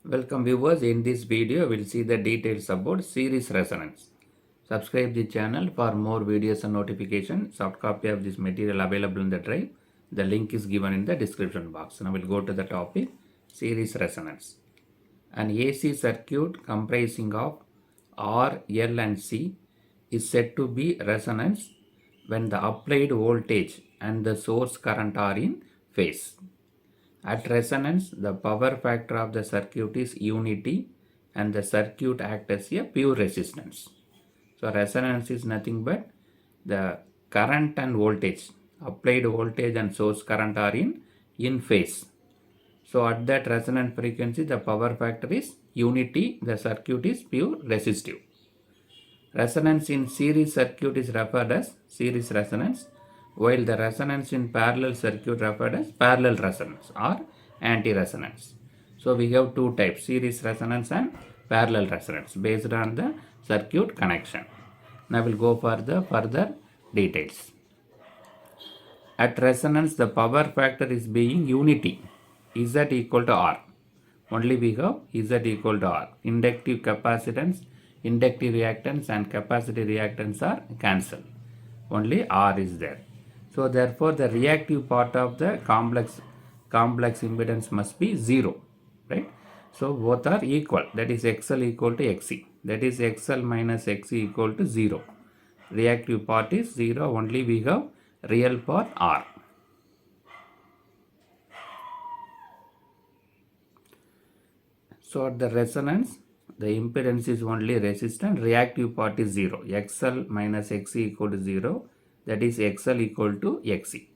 Welcome viewers, in this video we will see the details about series resonance. Subscribe the channel for more videos and notifications. Soft copy of this material available in the drive. The link is given in the description box. Now we'll go to the topic series resonance. An AC circuit comprising of R, L and C is said to be resonance when the applied voltage and the source current are in phase. At resonance, the power factor of the circuit is unity and the circuit acts as a pure resistance. So resonance is nothing but the current and voltage, applied voltage and source current are in phase. So at that resonant frequency, the power factor is unity, the circuit is pure resistive. Resonance in series circuit is referred as series resonance, while the resonance in parallel circuit referred as parallel resonance or anti-resonance. So we have two types, series resonance and parallel resonance based on the circuit connection. Now we'll go for the further details. At resonance, the power factor is being unity, Z equal to R. Only we have Z equal to R. Inductive capacitance, inductive reactance and capacitive reactance are cancelled. Only R is there. So therefore the reactive part of the complex impedance must be 0. Right? So both are equal. That is XL equal to XC. That is XL minus XC equal to 0. Reactive part is 0. Only we have real part R. So at the resonance, the impedance is only resistance, reactive part is 0. XL minus XC equal to 0. That is XL equal to XC.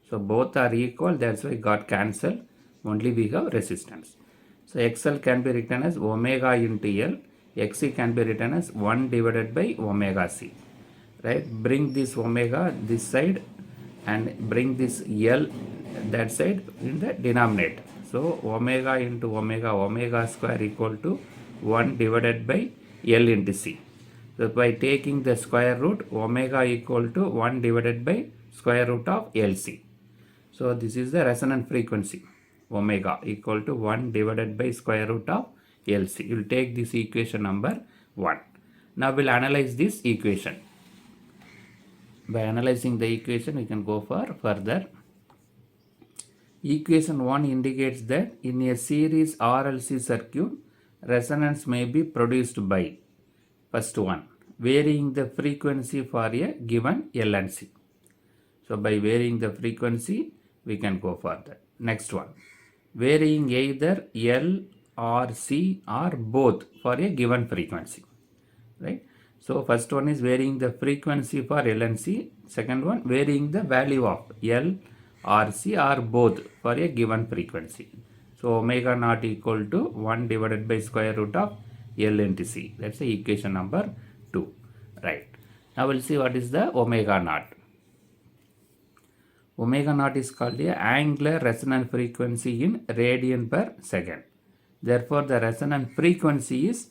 So both are equal, that's why got cancelled. Only we have resistance. So XL can be written as omega into L. XC can be written as 1 divided by omega C. Right? Bring this omega this side and bring this L that side in the denominator. So omega into omega, omega square equal to 1 divided by L into C. So by taking the square root, omega equal to 1 divided by square root of LC. So this is the resonant frequency, omega equal to 1 divided by square root of LC. You will take this equation number 1. Now we'll analyze this equation. By analyzing the equation, we can go for further. Equation 1 indicates that in a series RLC circuit, resonance may be produced by, first one, varying the frequency for a given L and C. So by varying the frequency, we can go further. Next one, varying either L or C or both for a given frequency. Right? So first one is varying the frequency for L and C. Second one, varying the value of L or C or both for a given frequency. So omega naught equal to 1 divided by square root of L into C. That's the equation number 2. Right. Now we'll see what is the omega naught. Omega naught is called a angular resonant frequency in radian per second. Therefore the resonant frequency is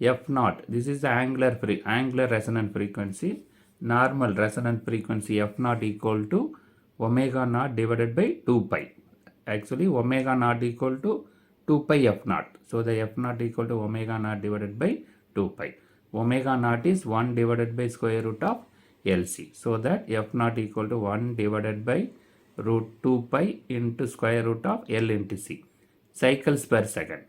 F naught. This is the angular resonant frequency. Normal resonant frequency F naught equal to omega naught divided by 2 pi. Actually omega naught equal to 2 pi F naught. So the F naught equal to omega naught divided by 2 pi. Omega naught is 1 divided by square root of LC. So that F naught equal to 1 divided by root 2 pi into square root of L into C. Cycles per second.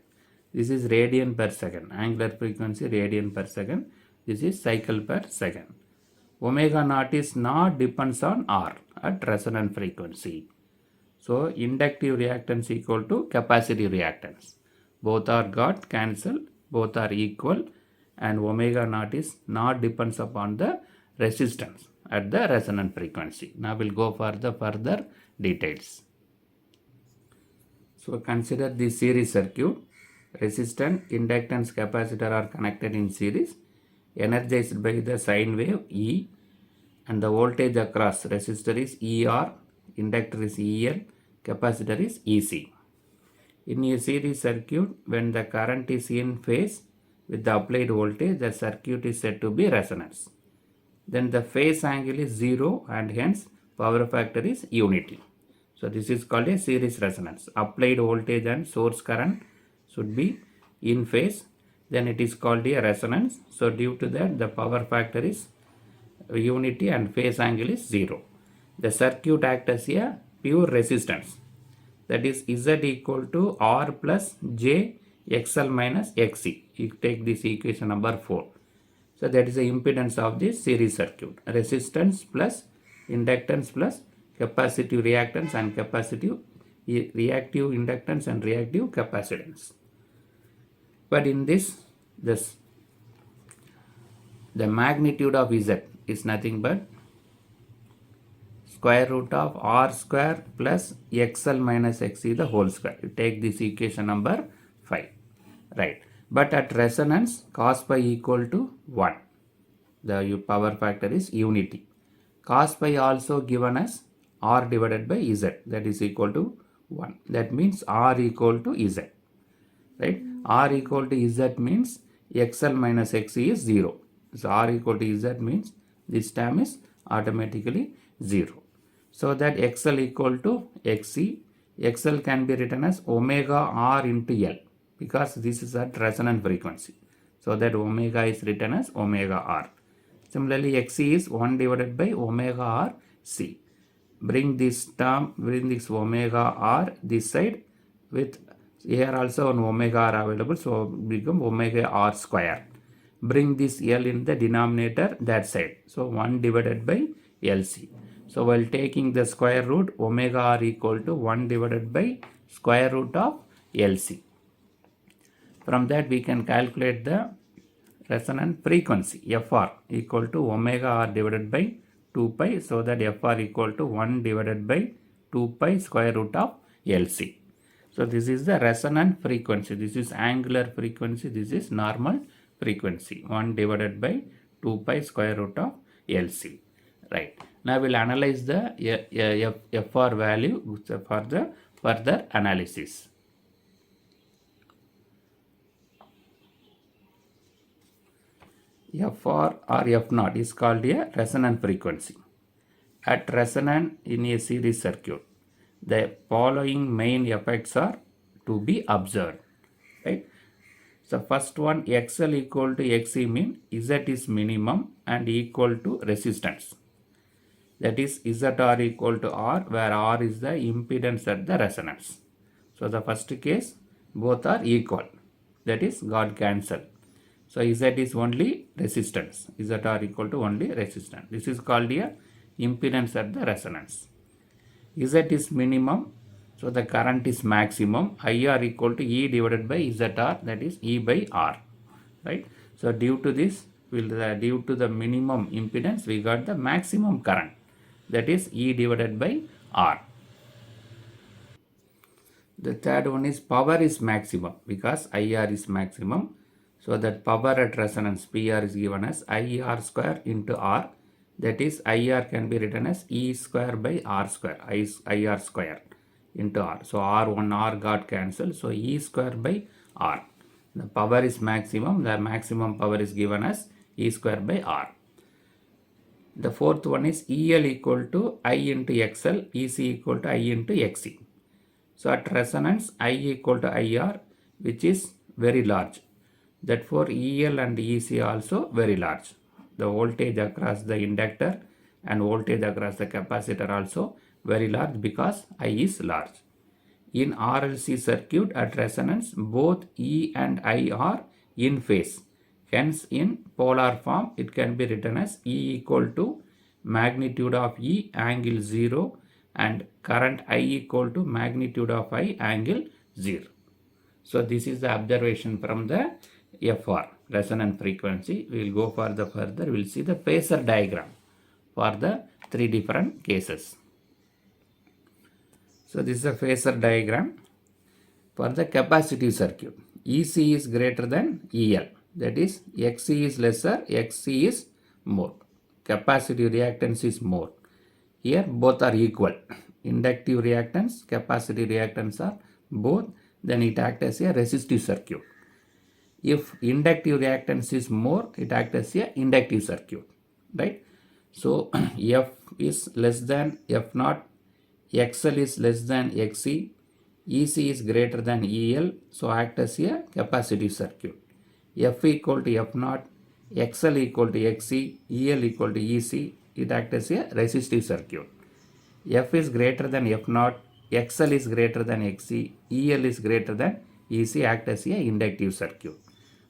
This is radian per second. Angular frequency radian per second. This is cycle per second. Omega naught is not depends on R at resonant frequency. So inductive reactance equal to capacitive reactance. Both are got cancelled. Both are equal. And omega naught is not depends upon the resistance at the resonant frequency. Now we'll go for the further details. So consider the series circuit. Resistance, inductance, capacitor are connected in series, energized by the sine wave E, and the voltage across resistor is ER, inductor is EL, capacitor is EC. In a series circuit, when the current is in phase with the applied voltage, the circuit is said to be resonance. Then the phase angle is 0 and hence power factor is unity. So this is called a series resonance. Applied voltage and source current should be in phase, then it is called a resonance. So due to that, the power factor is unity and phase angle is 0. The circuit acts as a pure resistance, that is Z equal to R plus J XL minus XC. You take this equation number 4. So that is the impedance of this series circuit. Resistance plus inductance plus capacitive reactance and capacitive reactive inductance and reactive capacitance. But in this the magnitude of Z is nothing but square root of R square plus XL minus XC the whole square. You take this equation number 5. Right. But at resonance, cos pi equal to 1. The power factor is unity. Cos pi also given as R divided by Z, that is equal to 1. That means R equal to Z. Right? R equal to Z means XL minus XC is 0. So R equal to Z means this term is automatically 0. So that XL equal to XC, XL can be written as omega R into L, because this is at resonant frequency. So that omega is written as omega R. Similarly, XC is 1 divided by omega R C. Bring this omega R this side, with here also an omega R available, so become omega R square. Bring this L in the denominator that side, so 1 divided by LC. So while taking the square root, omega R equal to 1 divided by square root of LC. From that we can calculate the resonant frequency Fr equal to omega R divided by 2 pi, so that Fr equal to 1 divided by 2 pi square root of LC. So this is the resonant frequency. This is angular frequency. This is normal frequency, 1 divided by 2 pi square root of LC. Right. Now we'll analyze the Fr value for the further analysis. Fr or F0 is called a resonant frequency. At resonant in a series circuit, the following main effects are to be observed. Right. So first one, XL equal to XC mean Z is minimum and equal to resistance. That is ZR equal to R, where R is the impedance at the resonance. So the first case, both are equal. That is got cancelled. So Z is only resistance. ZR equal to only resistance. This is called a impedance at the resonance. Z is minimum, so the current is maximum. IR equal to E divided by ZR, that is E by R. Right. So due to this, due to the minimum impedance, we got the maximum current. That is E divided by R. The third one is power is maximum, because IR is maximum. So that power at resonance PR is given as IR square into R. That is IR can be written as E square by R square, IR square into R. So R1 R got cancelled. So E square by R. The power is maximum. The maximum power is given as E square by R. The fourth one is EL equal to I into XL, EC equal to I into XC. So at resonance, I equal to IR, which is very large. Therefore, EL and EC also very large. The voltage across the inductor and voltage across the capacitor also very large, because I is large. In RLC circuit at resonance, both E and I are in phase. Hence, in polar form, it can be written as E equal to magnitude of E angle 0 and current I equal to magnitude of I angle 0. So this is the observation from the Fr, resonant frequency. We will go for the further. We will see the phasor diagram for the 3 different cases. So this is a phasor diagram for the capacitive circuit. EC is greater than EL. That is, XC is lesser, XC is more. Capacitive reactance is more. Here both are equal. Inductive reactance, capacitive reactance are both. Then it acts as a resistive circuit. If inductive reactance is more, it acts as a inductive circuit. Right? So F is less than F0, XL is less than XC, EC is greater than EL, so act as a capacitive circuit. F equal to F naught, XL equal to XC, EL equal to EC, it acts as a resistive circuit. F is greater than F naught, XL is greater than XC, EL is greater than EC, act as a inductive circuit.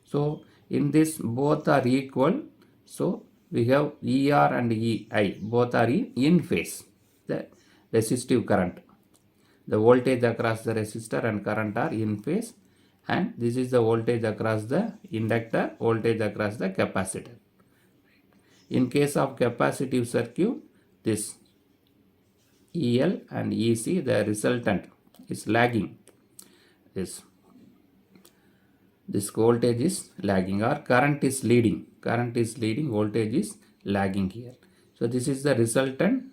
So in this both are equal, so we have ER and EI both are in phase. The resistive current, the voltage across the resistor and current are in phase, and this is the voltage across the inductor, voltage across the capacitor. In case of capacitive circuit, this EL and EC, the resultant is lagging. This voltage is lagging, or current is leading. Current is leading, voltage is lagging here. So this is the resultant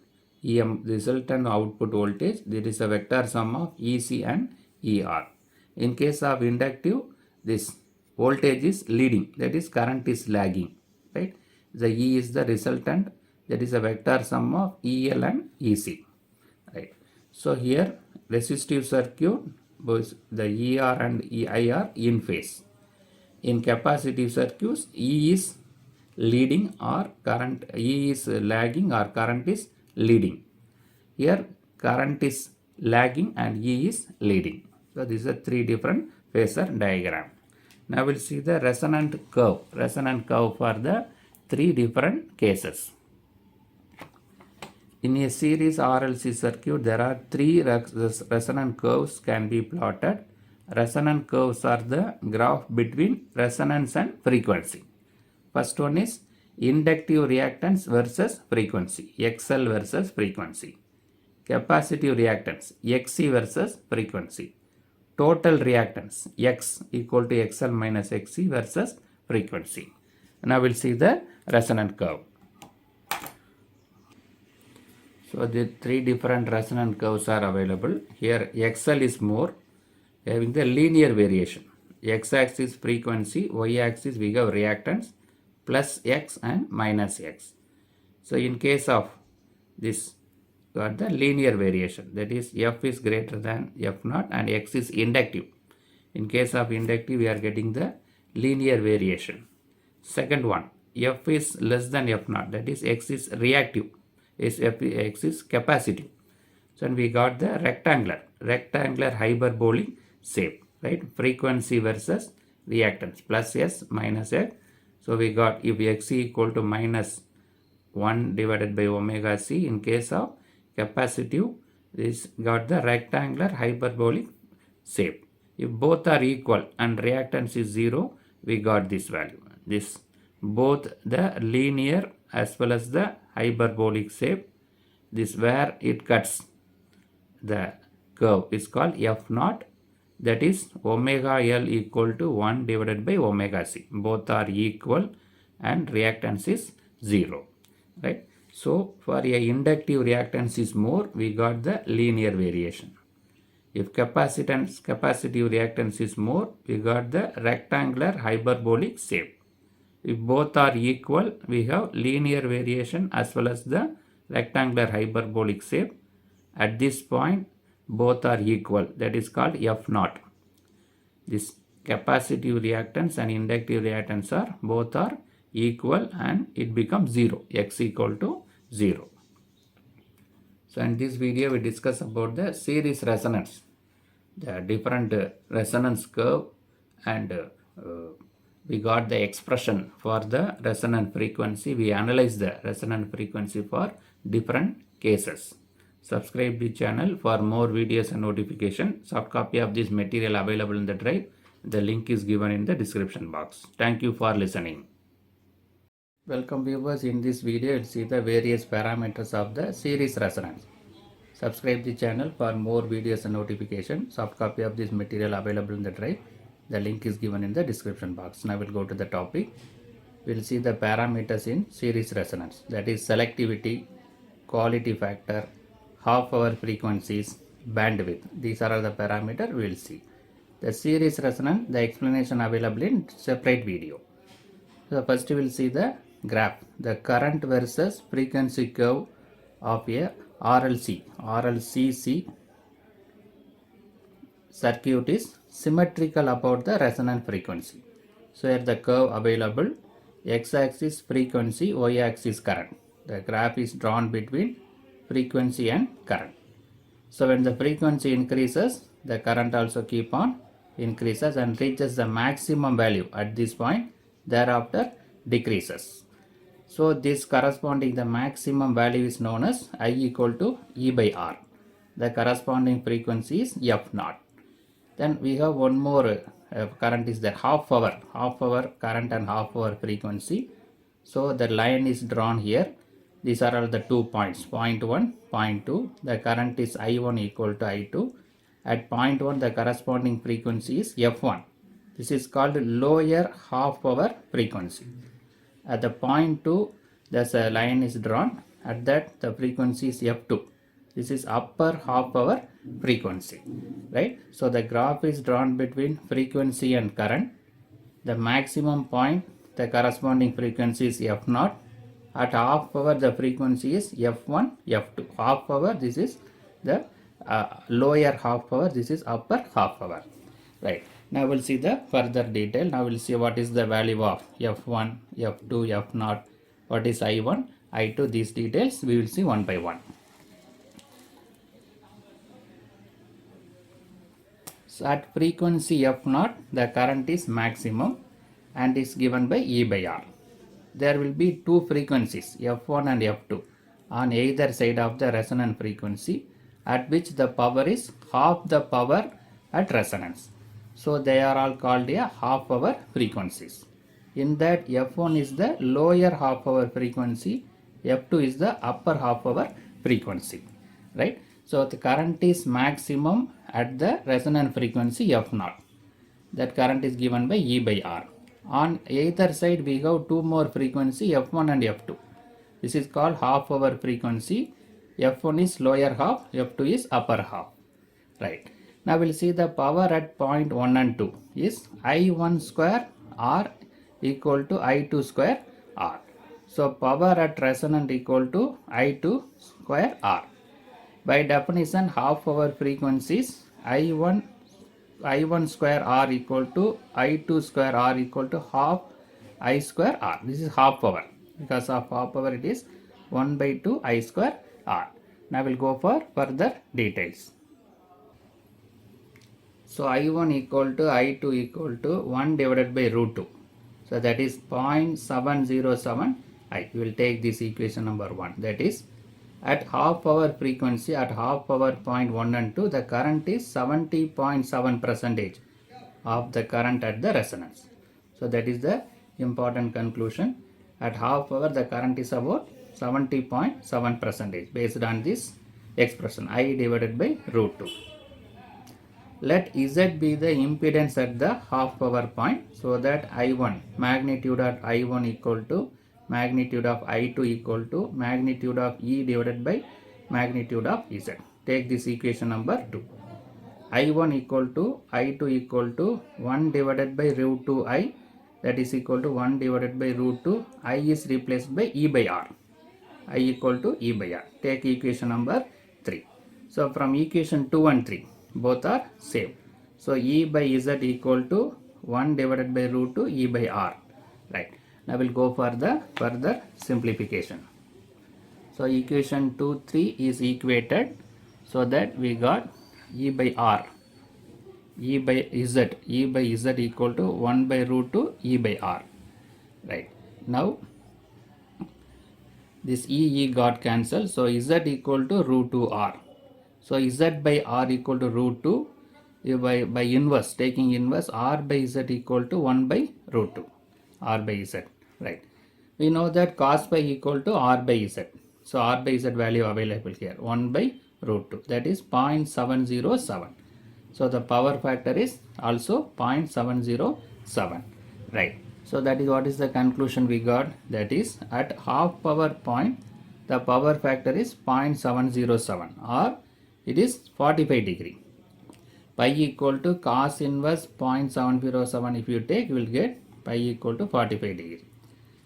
resultant output voltage. There is a vector sum of EC and ER. In case of inductive, this voltage is leading, that is current is lagging, right? The E is the resultant, that is a vector sum of EL and EC, right? So here resistive circuit, both the ER and EI are in phase. In capacitive circuits, E is leading or current, E is lagging or current is leading. Here current is lagging and E is leading. So these are three different phasor diagram. Now we'll see the resonant curve for the three different cases. In a series RLC circuit, there are three resonant curves can be plotted. Resonant curves are the graph between resonance and frequency. First one is inductive reactance versus frequency, XL versus frequency. Capacitive reactance, XC versus frequency. Total reactance, X equal to XL minus XC versus frequency. Now we'll see the resonant curve. So the three different resonant curves are available. Here XL is more, having the linear variation. X-axis frequency, Y-axis we have reactance, plus X and minus X. So in case of this, got the linear variation, that is F is greater than F naught and X is inductive. In case of inductive, we are getting the linear variation. Second one, F is less than F naught, that is X is reactive, X is capacitive. So we got the rectangular hyperbolic shape, right? Frequency versus reactance, plus S minus X. So we got if X equal to minus 1 divided by omega C, in case of capacitive, this got the rectangular hyperbolic shape. If both are equal and reactance is 0, we got this value. This both the linear as well as the hyperbolic shape, this where it cuts the curve is called F naught, that is omega L equal to 1 divided by omega C. Both are equal and reactance is 0, right? So for a inductive reactance is more, we got the linear variation. If capacitive reactance is more, we got the rectangular hyperbolic shape. If both are equal, we have linear variation as well as the rectangular hyperbolic shape. At this point, both are equal, that is called F naught. This capacitive reactance and inductive reactance are both are equal and it becomes 0, X equal to 0. So in this video we discuss about the series resonance, the different resonance curve, and we got the expression for the resonant frequency. We analyze the resonant frequency for different cases. Subscribe the channel for more videos and notification. Soft copy of this material available in the drive. The link is given in the description box. Thank you for listening. Welcome viewers. In this video, you'll see the various parameters of the series resonance. Subscribe the channel for more videos and notification. Soft copy of this material available in the drive. The link is given in the description box. Now we'll go to the topic. We'll see the parameters in series resonance. That is selectivity, quality factor, half hour frequencies, bandwidth. These are the parameters we will see. The series resonance, the explanation available in separate video. So first we will see the graph, the current versus frequency curve of a RLCC circuit is symmetrical about the resonant frequency. So here the curve available, x-axis frequency, y-axis current. The graph is drawn between frequency and current. So when the frequency increases, the current also keep on increases and reaches the maximum value at this point, thereafter decreases. So this corresponding the maximum value is known as I equal to E by R. The corresponding frequency is F naught. Then we have one more current is there, half hour current and half hour frequency. So the line is drawn here. These are all the 2 points, point 1, point 2. The current is I1 equal to I2. At point 1 the corresponding frequency is F1. This is called lower half hour frequency. At the point 2 there's a line is drawn. At that the frequency is F2. This is upper half hour frequency, right? So the graph is drawn between frequency and current. The maximum point, the corresponding frequency is F0. At half hour the frequency is F1, F2. Half hour, this is the lower half hour, this is upper half hour, right? Now we'll see the further detail. Now we'll see what is the value of F1, F2, F0, what is I1, I2. These details we will see one by one. So at frequency F0 the current is maximum and is given by E by R. There will be two frequencies F1 and F2 on either side of the resonant frequency, at which the power is half the power at resonance. So they are all called a half hour frequencies. In that F1 is the lower half hour frequency, F2 is the upper half hour frequency, right? So the current is maximum at the resonant frequency F0. That current is given by E by R. On either side we have two more frequency F1 and F2. This is called half hour frequency. F1 is lower half, F2 is upper half, right? Now we'll see the power at point 1 and 2 is I1 square R equal to I2 square R. So power at resonant equal to I2 square R. By definition, half hour frequencies I1 square R equal to I2 square R equal to half I square R. This is half hour. Because of half hour it is 1 by 2 I square R. Now we'll go for further details. So I1 equal to I2 equal to 1 divided by root 2. So that is 0.707 I. We will take this equation number 1. That is, at half hour frequency, at half hour point 1 and 2, the current is 70.7% of the current at the resonance. So that is the important conclusion. At half hour the current is about 70.7% based on this expression I divided by root 2. Let Z be the impedance at the half hour point, so that I1, magnitude of I1 equal to magnitude of I2 equal to magnitude of E divided by magnitude of Z. Take this equation number 2. I1 equal to I2 equal to 1 divided by root 2I, that is equal to 1 divided by root 2. I is replaced by E by R. I equal to E by R. Take equation number 3. So from equation 2 and 3, both are same. So E by Z equal to 1 divided by root 2 E by R, right? Now we'll go for the further simplification. So equation 2, 3 is equated, so that we got E by R, E by Z equal to 1 by root 2 E by R, right? Now this E got cancelled, so Z equal to root 2 R. So Z by R equal to root 2, by inverse, taking inverse, R by Z equal to 1 by root 2, R by Z, right? We know that cos pi equal to R by Z. So R by Z value available here, 1 by root 2, that is 0.707. So the power factor is also 0.707, right? So that is what is the conclusion we got, that is at half power point the power factor is 0.707 or it is 45 degree. Pi equal to cos inverse 0.707 if you take, you will get pi equal to 45 degree.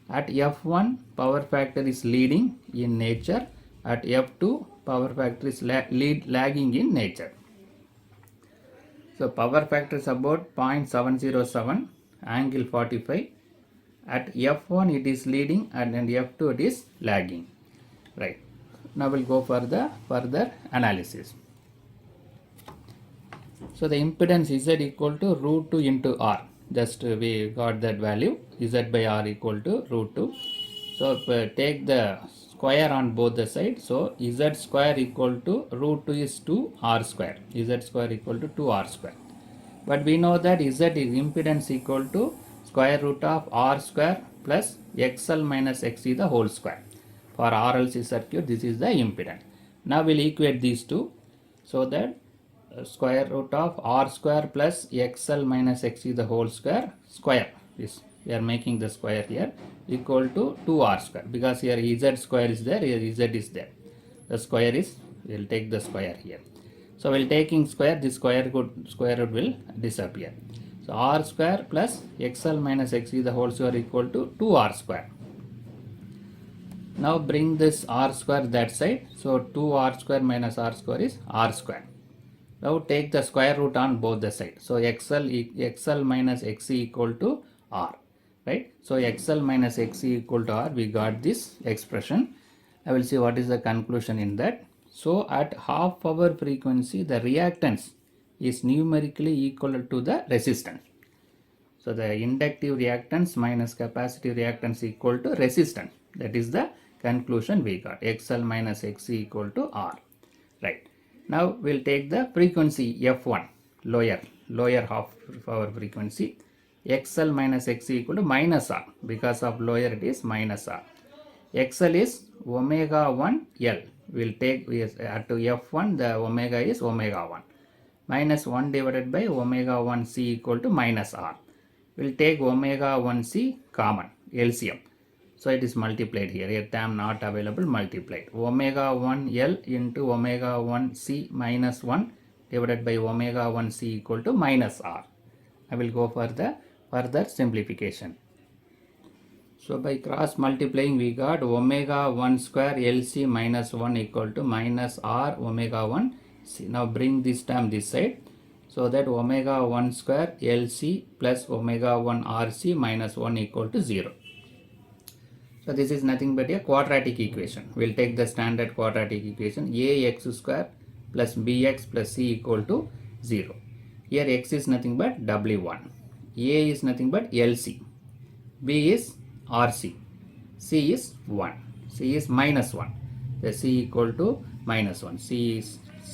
At F1 power factor is leading in nature, at F2 power factor is lagging in nature. So power factor is about 0.707, angle 45. At F1 it is leading and F2 it is lagging. Right. Now we'll go for the further analysis. So the impedance Z equal to root 2 into R. Just we got that value, Z by R equal to root 2. So take the square on both the sides. So Z square equal to root 2 is 2 R square. Z square equal to 2 R square. But we know that Z is impedance equal to square root of R square plus XL minus XC the whole square. For RLC circuit, this is the impedance. Now we'll equate these two so that square root of R square plus XL minus XC the whole square is, we are making the square here, equal to 2R square, because here Z square is there, here Z is there. The square is, we will take the square here. So while taking square, this square root will disappear. So R square plus XL minus XC the whole square equal to 2R square. Now bring this R square that side. So 2R square minus R square is R square. Now take the square root on both the sides. So XL minus XC equal to R. Right? So XL minus XC equal to R. We got this expression. I will see what is the conclusion in that. So at half power frequency, the reactance is numerically equal to the resistance. So the inductive reactance minus capacitive reactance equal to resistance. That is the conclusion we got. XL minus XC equal to R. Right. Now we'll take the frequency F1, lower half power frequency. XL minus XC equal to minus R. Because of lower it is minus R. XL is omega 1 L. We'll take at F1 the omega is omega 1. Minus 1 divided by omega 1 C equal to minus R. We'll take omega 1 C common, LCM. So it is multiplied here. A term not available, multiplied. Omega 1 L into omega 1 C minus 1 divided by omega 1 C equal to minus R. I will go for the further simplification. So by cross multiplying we got omega 1 square LC minus 1 equal to minus R omega 1 C. Now bring this term this side. So that omega 1 square LC plus omega 1 RC minus 1 equal to 0. So this is nothing but a quadratic equation. We'll take the standard quadratic equation. AX square plus BX plus C equal to 0. Here X is nothing but W1. A is nothing but LC. B is RC. C is 1. C is minus 1. The C equal to minus 1. C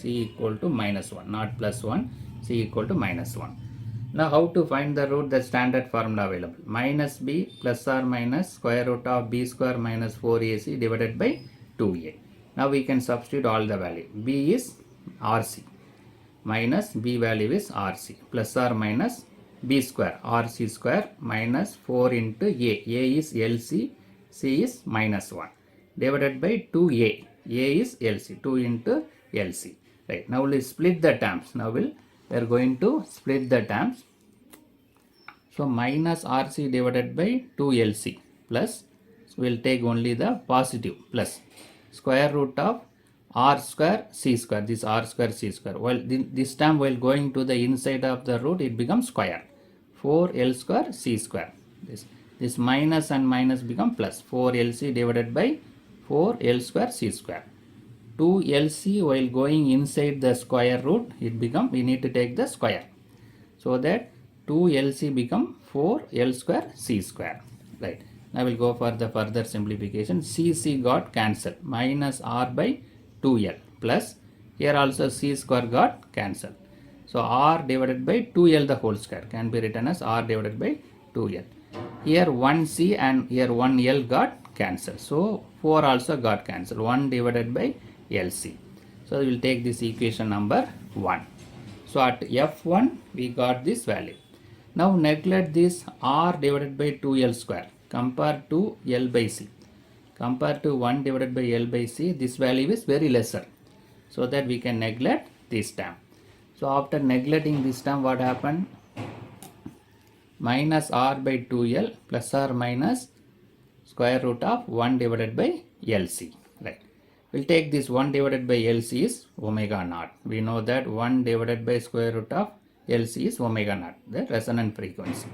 equal to minus 1, not plus 1. C equal to minus 1. Now how to find the root? The standard formula available. Minus B plus or minus square root of B square minus 4AC divided by 2A. Now we can substitute all the value. B is RC minus B value is RC plus or minus B square RC square minus 4 into A. A is LC, C is minus 1 divided by 2A. A is LC, 2 into LC. Right. Now we'll split the terms. We are going to split the terms. So minus RC divided by 2LC plus, so we'll take only the positive, plus square root of R square C square. This R square C square. Well, this term while going to the inside of the root, it becomes square. 4L square C square. This minus and minus become plus. 4LC divided by 4L square C square. 2LC while going inside the square root, it become, we need to take the square. So that 2LC become 4L square C square. Right. Now we'll go for the further simplification. C got cancelled. Minus R by 2L plus, here also C square got cancelled. So R divided by 2L the whole square can be written as R divided by 2L. Here 1C and here 1L got cancelled. So 4 also got cancelled. 1 divided by LC. So we will take this equation number 1. So at F1 we got this value. Now neglect this R divided by 2L square compared to L by C. Compared to 1 divided by L by C, this value is very lesser. So that we can neglect this term. So after neglecting this term, what happened? Minus R by 2L plus or minus square root of 1 divided by LC. Right. We'll take this 1 divided by LC is omega naught. We know that 1 divided by square root of LC is omega naught, the resonant frequency.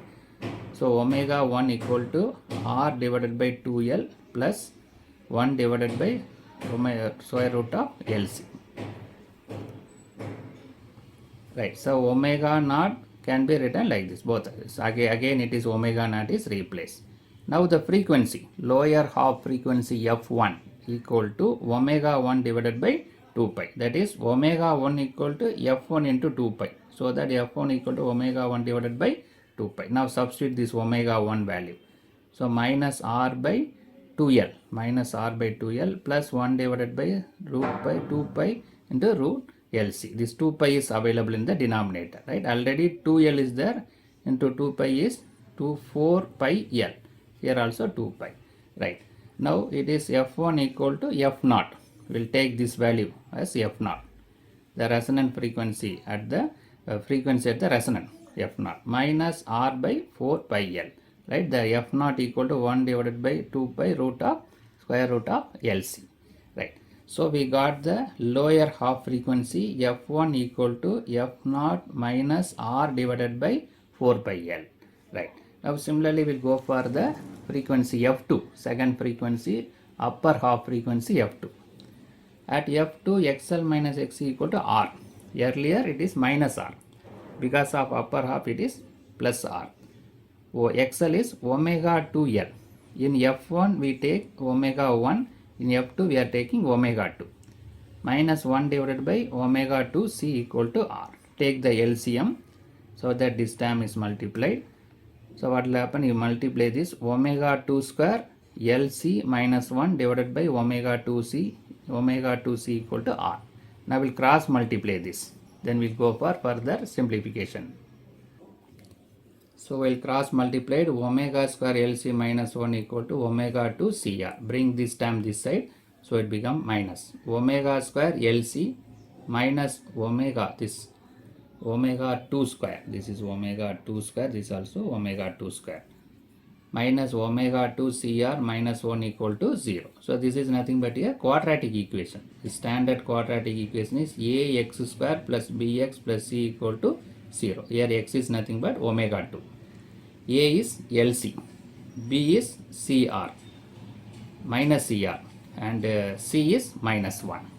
So omega 1 equal to R divided by 2L plus 1 divided by omega square root of LC. Right, so omega naught can be written like this, both. Again it is omega naught is replaced. Now the frequency, lower half frequency F1 equal to omega 1 divided by 2 pi. That is omega 1 equal to F1 into 2 pi. So that F1 equal to omega 1 divided by 2 pi. Now substitute this omega 1 value. So minus R by 2L, minus R by 2L plus 1 divided by root pi 2 pi into root LC. This 2 pi is available in the denominator, right? Already 2L is there, into 2 pi is 4 pi L. Here also 2 pi, right? Now it is F1 equal to F0. We'll take this value as F0, the resonant frequency at the frequency at the resonant F0, minus R by 4 pi L, right? The F0 equal to 1 divided by 2 pi root of square root of LC, right? So we got the lower half frequency F1 equal to F0 minus R divided by 4 pi L, right? Now similarly we'll go for the frequency F2, second frequency, upper half frequency F2. At F2 XL minus XC equal to R. Earlier it is minus R. Because of upper half it is plus R. XL is omega 2L. In F1 we take omega 1. In F2 we are taking omega 2. Minus 1 divided by omega 2 C equal to R. Take the LCM so that this term is multiplied. So what will happen? You multiply this omega 2 square LC minus 1 divided by omega 2C equal to R. Now we'll cross multiply this. Then we'll go for further simplification. So we'll cross multiplied omega square LC minus 1 equal to omega 2 CR. Bring this term this side. So it become minus omega square LC minus omega, this omega 2 square. This is omega 2 square. This is also omega 2 square. Minus omega 2 CR minus 1 equal to 0. So this is nothing but a quadratic equation. The standard quadratic equation is AX square plus BX plus C equal to 0. Here X is nothing but omega 2. A is LC. B is CR minus CR and C is minus 1.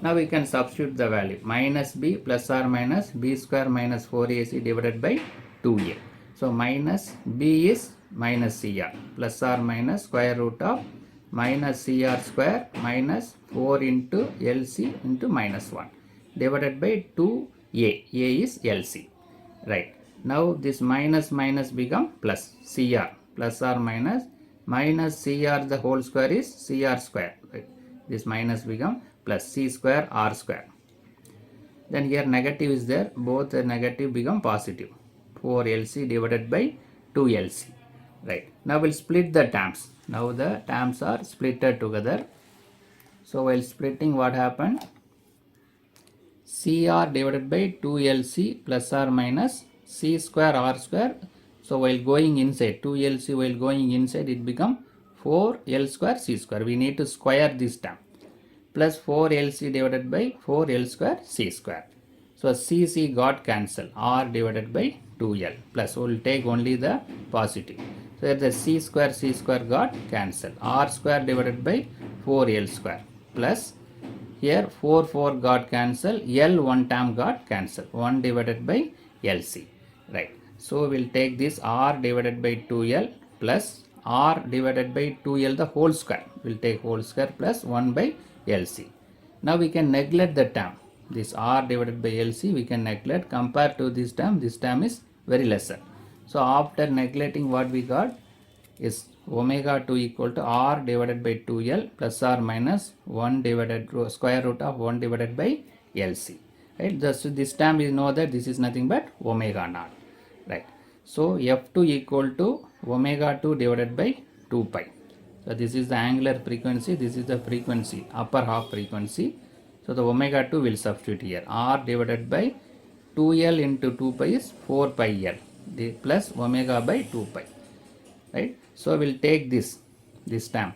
Now we can substitute the value minus B plus or minus B square minus 4AC divided by 2A. So minus B is minus CR plus or minus square root of minus CR square minus 4 into LC into minus 1 divided by 2A. A is LC, right? Now this minus minus become plus CR plus or minus CR the whole square is CR square, right? This minus become plus C square R square. Then here negative is there, both the negative become positive. 4LC divided by 2LC, right? Now we'll split the terms. Now the terms are splitted together. So while splitting, what happened? CR divided by 2LC plus or minus C square R square. So while going inside, 2LC while going inside, it become 4L square C square. We need to square this term. Plus 4LC divided by 4L square C square. So C got cancelled. R divided by 2L. Plus we will take only the positive. So the C square got cancelled. R square divided by 4L square. Plus here 4 got cancelled. L one term got cancelled. 1 divided by LC. Right. So we'll take this R divided by 2L plus R divided by 2L the whole square. We'll take whole square plus 1 by LC. Now we can neglect the term. This R divided by LC we can neglect. Compared to this term is very lesser. So after neglecting, what we got is omega 2 equal to R divided by 2L plus or minus 1 divided square root of 1 divided by LC. Right? This term we know that this is nothing but omega naught. Right. So F2 equal to omega 2 divided by 2 pi. So this is the angular frequency, this is the frequency, upper half frequency. So the omega 2 will substitute here. R divided by 2L into 2 pi is 4 pi L plus omega by 2 pi. Right. So we'll take this term.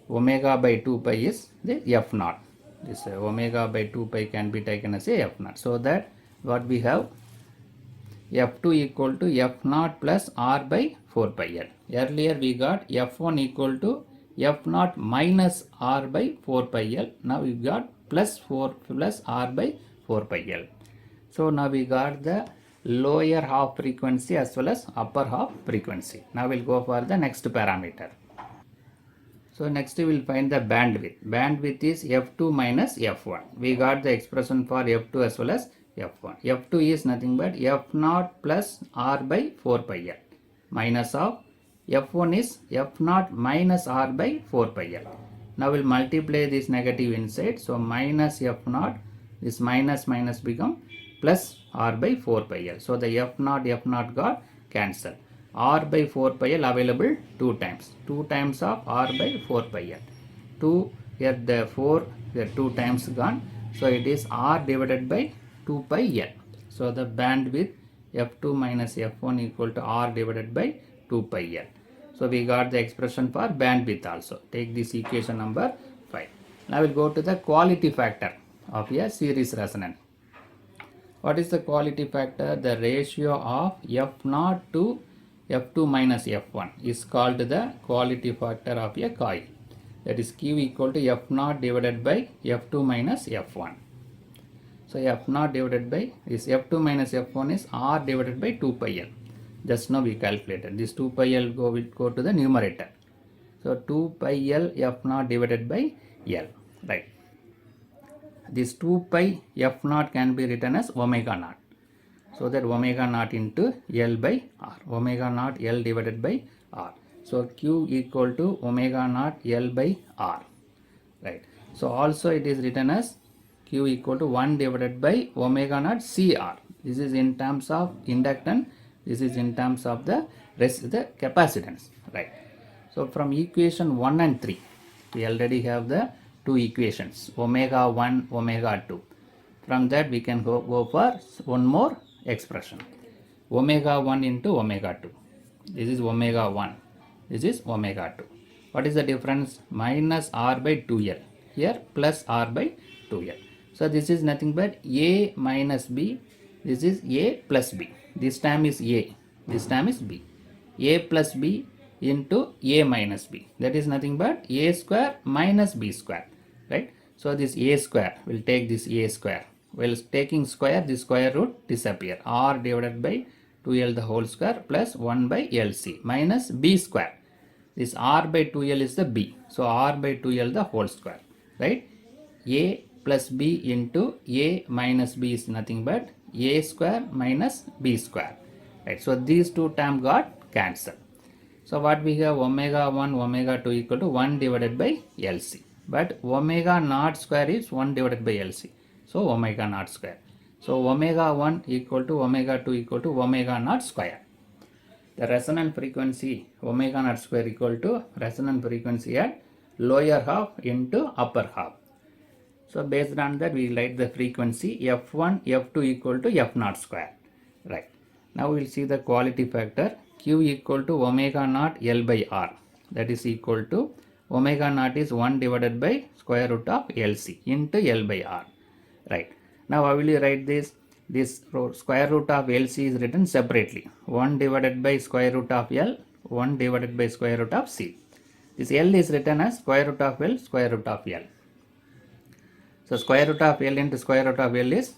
Omega by 2 pi is the F0. This omega by 2 pi can be taken as a F0. So that what we have? F2 equal to F0 plus R by 4 pi L. Earlier we got F1 equal to F0 minus R by 4 pi L. Now we got plus 4 plus R by 4 pi L. So now we got the lower half frequency as well as upper half frequency. Now we'll go for the next parameter. So next we will find the bandwidth. Bandwidth is F2 minus F1. We got the expression for F2 as well as F1. F2 is nothing but F0 plus R by 4 pi L minus of F1 is F0 minus R by 4 pi L. Now we'll multiply this negative inside. So minus F0, this minus minus become plus R by 4 pi L. So the F0 got cancelled. R by 4 pi L available 2 times. 2 times of R by 4 pi L. 2 here the 4 here 2 times gone. So it is R divided by 2 pi L. So the bandwidth F2 minus F1 equal to R divided by 2 pi L. So we got the expression for bandwidth also. Take this equation number 5. Now we'll go to the quality factor of a series resonance. What is the quality factor? The ratio of F0 to F2 minus F1 is called the quality factor of a coil. That is Q equal to F0 divided by F2 minus F1. So F0 divided by this F2 minus F1 is R divided by 2 pi L. Just now we calculated. This 2 pi L will go to the numerator. So 2 pi L F0 divided by L. Right. This 2 pi F0 can be written as omega naught. So that omega naught into L by R. Omega naught L divided by R. So Q equal to omega naught L by R. Right. So also it is written as Q equal to 1 divided by omega naught CR. This is in terms of inductance. This is in terms of the capacitance. Right. So from equation 1 and 3, we already have the two equations, omega 1, omega 2. From that we can go for one more expression, omega 1 into omega 2. This is omega 1, this is omega 2. What is the difference? Minus R by 2L, here plus R by 2L. So this is nothing but A minus B, this is A plus B. This time is A, this time is B. A plus B into A minus B, that is nothing but A square minus B square, right? So this A square, will take this A square. While taking square, the square root disappear. R divided by 2L the whole square plus 1 by LC minus B square. This R by 2L is the B. So R by 2L the whole square, right? A plus B into A minus B is nothing but A square minus B square, right? So these two terms got cancelled. So what we have, omega 1, omega 2 equal to 1 divided by LC. But omega naught square is 1 divided by LC. So omega naught square. So omega 1 equal to omega 2 equal to omega naught square. The resonant frequency omega naught square equal to resonant frequency at lower half into upper half. So based on that we write the frequency F1, F2 equal to F0 square. Right. Now we will see the quality factor Q equal to omega naught L by R. That is equal to omega naught is 1 divided by square root of LC into L by R. Right. Now how will you write this? This square root of LC is written separately. 1 divided by square root of L, 1 divided by square root of C. This L is written as square root of L, square root of L. So square root of L into square root of L is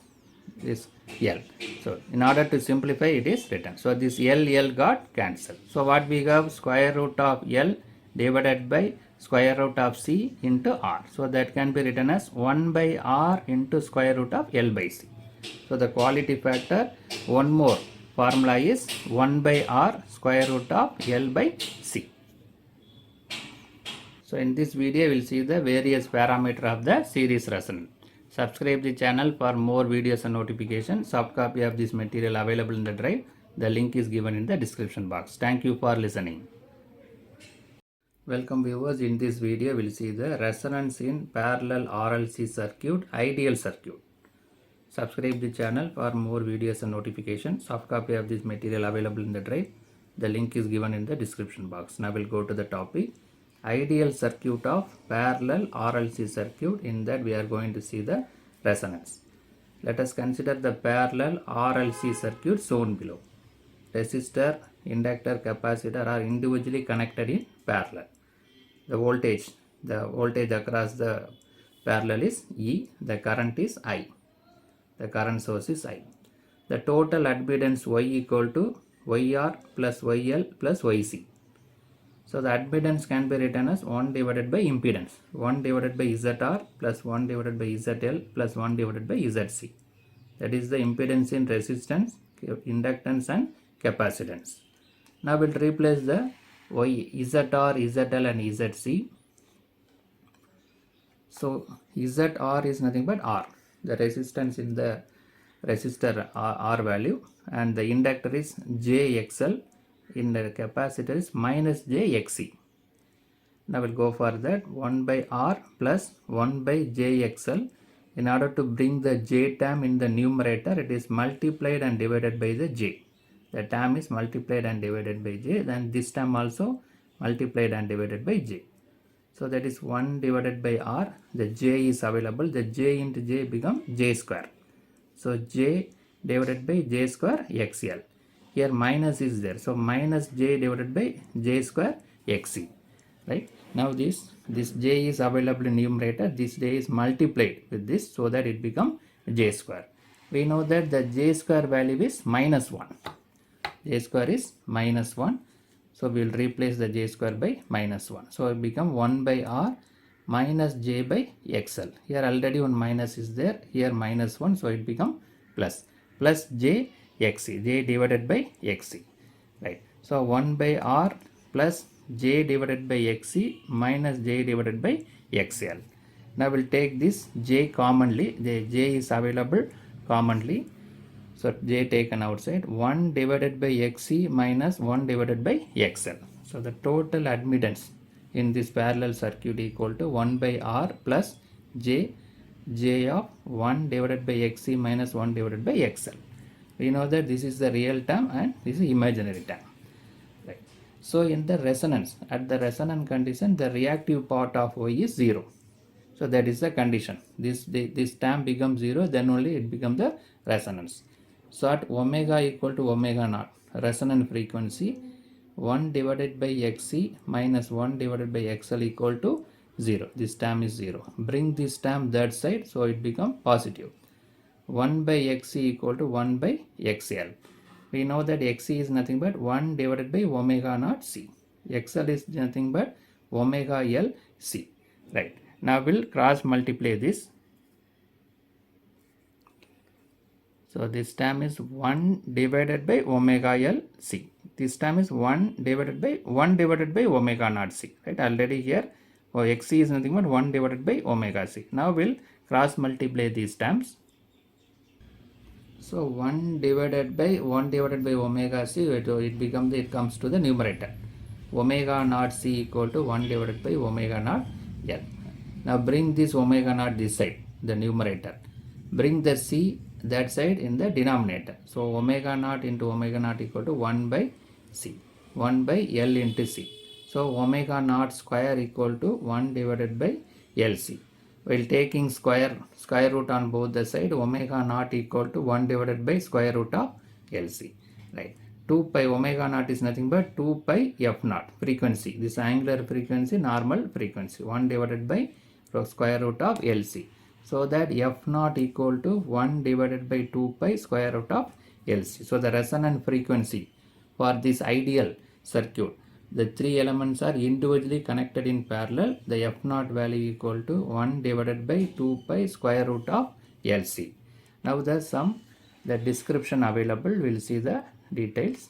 this L. So in order to simplify, it is written. So this L got cancelled. So what we have, square root of L divided by square root of C into R. So that can be written as 1 by R into square root of L by C. So the quality factor, one more formula is 1 by R square root of L by C. So in this video, we will see the various parameters of the series resonance. Subscribe the channel for more videos and notifications. Soft copy of this material available in the drive. The link is given in the description box. Thank you for listening. Welcome viewers. In this video, we will see the resonance in parallel RLC circuit, ideal circuit. Subscribe the channel for more videos and notifications. Soft copy of this material available in the drive. The link is given in the description box. Now we'll go to the topic. Ideal circuit of parallel RLC circuit. In that we are going to see the resonance. Let us consider the parallel RLC circuit shown below. Resistor, inductor, capacitor are individually connected in parallel. The voltage across the parallel is E, the current is I. The current source is I. The total admittance Y equal to YR plus YL plus YC. So the admittance can be written as 1 divided by impedance. 1 divided by ZR plus 1 divided by ZL plus 1 divided by ZC. That is the impedance in resistance, inductance and capacitance. Now we'll replace the ZR, ZL and ZC. So ZR is nothing but R, the resistance in the resistor R value, and the inductor is JXL, in the capacitor is minus JXC. Now we'll go for that 1 by R plus 1 by JXL. In order to bring the J term in the numerator, it is multiplied and divided by the J. The term is multiplied and divided by J, then this term also multiplied and divided by J. So that is 1 divided by R. The J is available. The J into J become J square. So J divided by J square XL. Here minus is there. So minus J divided by J square XC. Right. Now this J is available in numerator. This J is multiplied with this so that it become J square. We know that the J square value is minus 1. J square is minus 1. So we will replace the J square by minus 1. So it become 1 by R minus J by XL. Here already one minus is there. Here minus 1. So it become plus. Plus J XC. J divided by XC. Right. So 1 by R plus J divided by XC minus J divided by XL. Now we'll take this J commonly. The J is available commonly. So J taken outside. 1 divided by XC minus 1 divided by XL. So the total admittance in this parallel circuit equal to 1 by R plus J of 1 divided by XC minus 1 divided by XL. We know that this is the real term and this is imaginary term. Right. So in the resonance, at the resonant condition, the reactive part of Y is 0. So that is the condition. This term becomes 0, then only it becomes the resonance. So at omega equal to omega naught, resonant frequency, 1 divided by XC minus 1 divided by XL equal to 0. This term is 0. Bring this term that side, so it becomes positive. 1 by XC equal to 1 by XL. We know that XC is nothing but 1 divided by omega naught C. XL is nothing but omega L C. Right. Now we'll cross multiply this. So this term is 1 divided by omega L C. This term is 1 divided by omega naught C. Right. Already here XC is nothing but 1 divided by omega C. Now we'll cross multiply these terms. So 1 divided by omega C, it comes to the numerator. Omega naught C equal to 1 divided by omega naught L. Now bring this omega naught this side, the numerator. Bring the C that side in the denominator. So omega naught into omega naught equal to 1 by C. 1 by L into C. So omega naught square equal to 1 divided by LC. While taking square root on both the side, omega naught equal to 1 divided by square root of LC. Right. 2 pi omega naught is nothing but 2 pi f naught frequency. This angular frequency, normal frequency. 1 divided by square root of LC. So that f naught equal to 1 divided by 2 pi square root of LC. So the resonant frequency for this ideal circuit, the three elements are individually connected in parallel. The f naught value equal to 1 divided by 2 pi square root of LC. Now the description available, we'll see the details.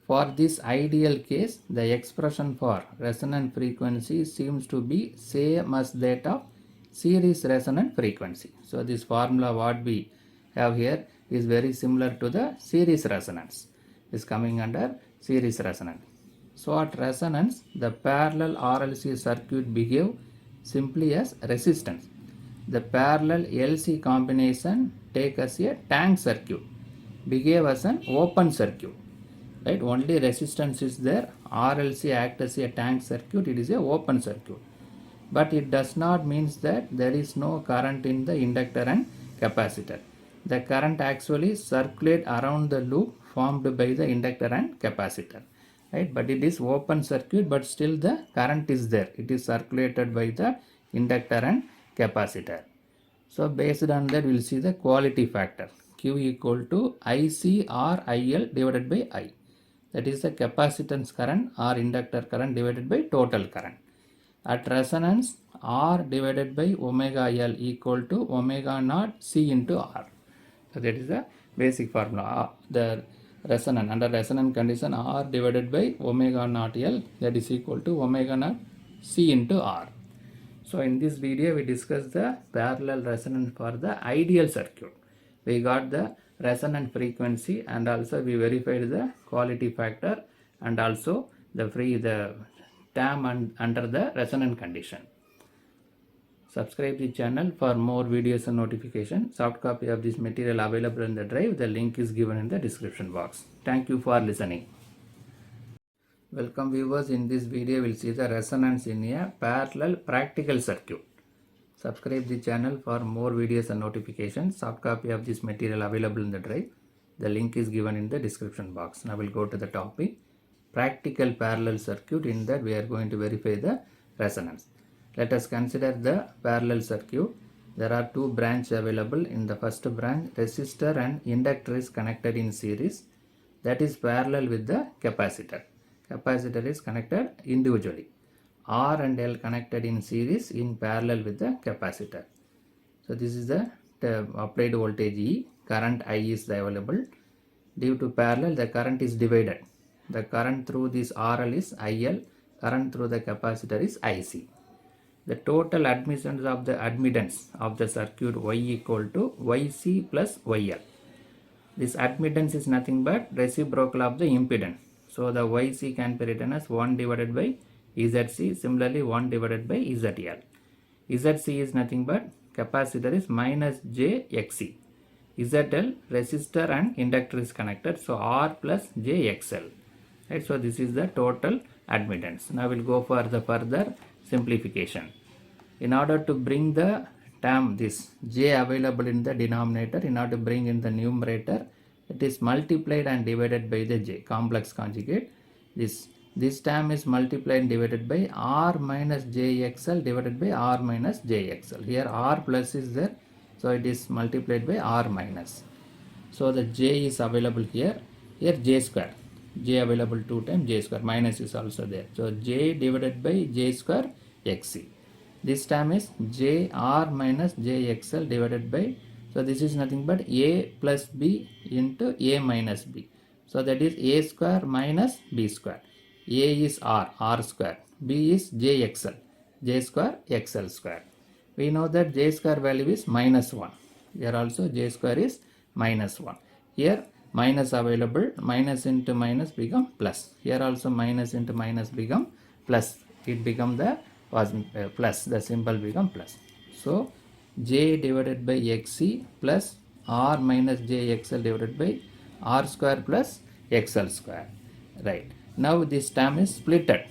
For this ideal case, the expression for resonant frequency seems to be same as that of series resonant frequency. So this formula what we have here is very similar to the series resonance. Is coming under series resonance. So at resonance, the parallel RLC circuit behave simply as resistance. The parallel LC combination take as a tank circuit, behave as an open circuit. Right? Only resistance is there. RLC act as a tank circuit. It is a open circuit. but it does not means that there is no current in the inductor and capacitor. The current actually circulate around the loop formed by the inductor and capacitor, right? But it is open circuit, but still the current is there. It is circulated by the inductor and capacitor. So based on that, we will see the quality factor. Q equal to IC or IL divided by I. That is the capacitance current or inductor current divided by total current. At resonance, R divided by omega L equal to omega naught C into R. So that is the basic formula. The resonant, under resonant condition, R divided by omega naught L, that is equal to omega naught C into R. So in this video we discussed the parallel resonance for the ideal circuit. We got the resonant frequency and also we verified the quality factor and also the term under the resonant condition. Subscribe the channel for more videos and notification. Soft copy of this material available in the drive. The link is given in the description box. Thank you for listening. Welcome viewers. In this video we will see the resonance in a parallel practical circuit. Subscribe the channel for more videos and notifications. Soft copy of this material available in the drive. The link is given in the description box. Now we'll go to the topic. Practical parallel circuit. In that we are going to verify the resonance. Let us consider the parallel circuit. There are two branches available. In the first branch, resistor and inductor is connected in series. That is parallel with the capacitor. Capacitor is connected individually. R and L connected in series in parallel with the capacitor. So this is the applied voltage E. Current I is available. Due to parallel, the current is divided. The current through this RL is IL. Current through the capacitor is IC. The total admittance of the circuit Y equal to YC plus YL. This admittance is nothing but reciprocal of the impedance. So the YC can be written as 1 divided by ZC. Similarly 1 divided by ZL. ZC is nothing but capacitor is minus JXC. ZL resistor and inductor is connected. So R plus JXL. Right, so this is the total admittance. Now we'll go for the further simplification. In order to bring the term this J available in the denominator, in order to bring in the numerator, it is multiplied and divided by the J, complex conjugate. This term is multiplied and divided by R minus JXL divided by R minus JXL. Here R plus is there, so it is multiplied by R minus. So the J is available here. Here J square. J available 2 times J square, minus is also there. So J divided by J square XC. This term is J R minus JXL divided by, so this is nothing but A plus B into A minus B. So that is A square minus B square. A is R square. B is JXL, J square XL square. We know that J square value is minus 1. Here also J square is minus 1. Here minus available, minus into minus become plus. Here also minus into minus become plus. It become the plus, the symbol become plus. So J divided by XC plus R minus JXL divided by R square plus XL square. Right. Now this term is splitted.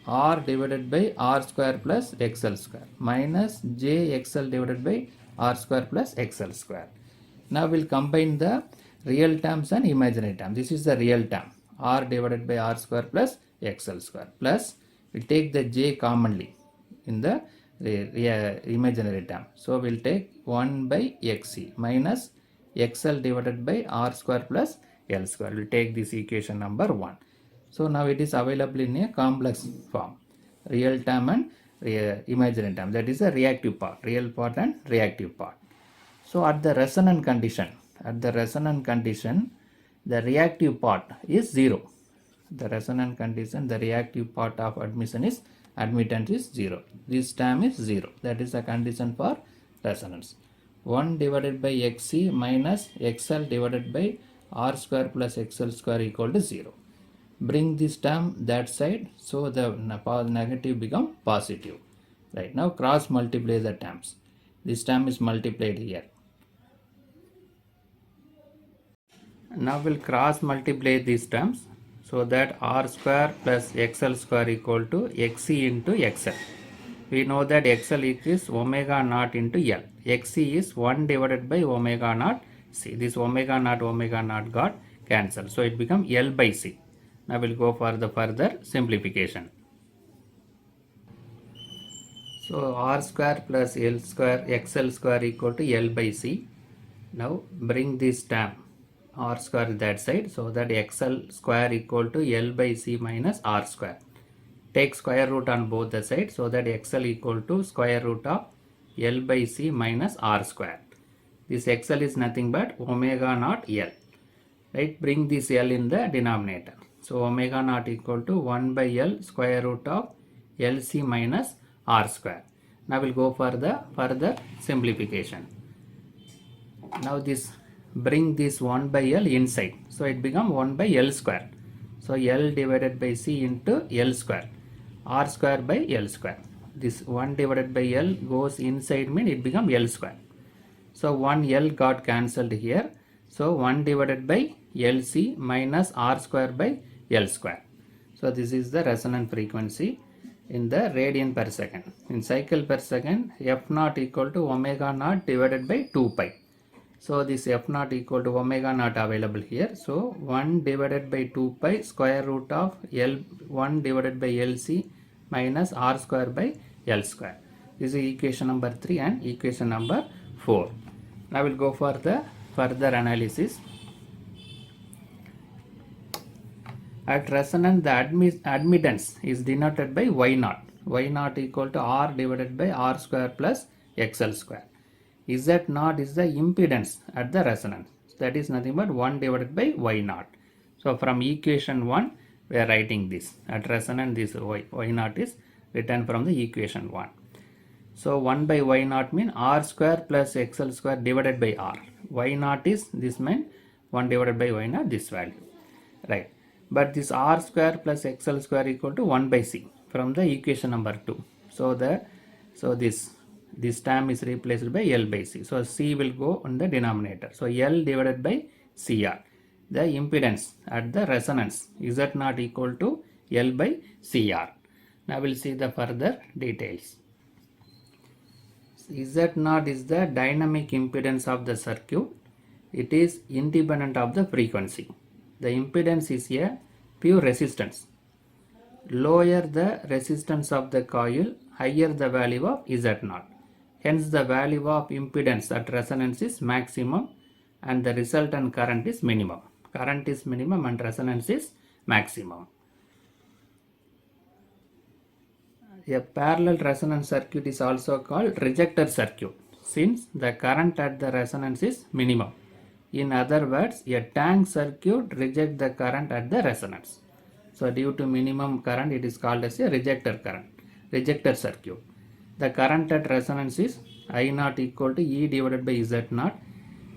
R divided by R square plus XL square minus JXL divided by R square plus XL square. Now we'll combine the real terms and imaginary term. This is the real term. R divided by R square plus XL square plus we'll take the J commonly in the imaginary term. So we'll take 1 by XC minus XL divided by R square plus L square. We'll take this equation number 1. So now it is available in a complex form. Real term and imaginary term. That is the reactive part. Real part and reactive part. So at the resonant condition, the reactive part is 0. The resonant condition, the reactive part of admittance is 0. This term is 0. That is the condition for resonance. 1 divided by XC minus XL divided by R square plus XL square equal to 0. Bring this term that side, so the negative become positive. Right, now cross multiply the terms. This term is multiplied here. Now we'll cross multiply these terms, so that R square plus XL square equal to XC into XL. We know that XL is omega naught into L. XC is 1 divided by omega naught C. This omega naught got cancelled. So it becomes L by C. Now we'll go for the further simplification. So R square plus L square XL square equal to L by C. Now bring this term R square that side, so that XL square equal to L by C minus R square. Take square root on both the sides, so that XL equal to square root of L by C minus R square. This XL is nothing but omega naught L. Right? Bring this L in the denominator. So omega naught equal to 1 by L square root of LC minus R square. Now we'll go for the further simplification. Now this bring this 1 by L inside. So it become 1 by L square. So L divided by C into L square. R square by L square. This 1 divided by L goes inside, mean it become L square. So 1 L got cancelled here. So 1 divided by LC minus R square by L square. So this is the resonant frequency in the radian per second. In cycle per second, F naught equal to omega naught divided by 2 pi. So this F naught equal to omega naught available here. So 1 divided by 2 pi square root of L1 divided by LC minus R square by L square. This is equation number 3 and equation number 4. Now we'll go for the further analysis. At resonance, the admittance is denoted by Y naught. Y naught equal to R divided by R square plus XL square. Z naught is the impedance at the resonance. That is nothing but 1 divided by Y naught. So from equation 1, we are writing this. At resonance, this Y naught is written from the equation 1. So 1 by Y naught mean R square plus XL square divided by R. Y naught is, this mean 1 divided by Y naught, this value. Right. But this R square plus XL square equal to 1 by C from the equation number 2. So this term is replaced by L by C. So C will go on the denominator. So L divided by CR. The impedance at the resonance Z naught equal to L by CR. Now we'll see the further details. Z naught is the dynamic impedance of the circuit. It is independent of the frequency. The impedance is a pure resistance. Lower the resistance of the coil, higher the value of Z naught. Hence the value of impedance at resonance is maximum and the resultant current is minimum. Current is minimum and resonance is maximum. A parallel resonance circuit is also called rejector circuit, since the current at the resonance is minimum. In other words, a tank circuit rejects the current at the resonance. So due to minimum current, it is called as a rejector circuit. The current at resonance is I naught equal to E divided by Z naught.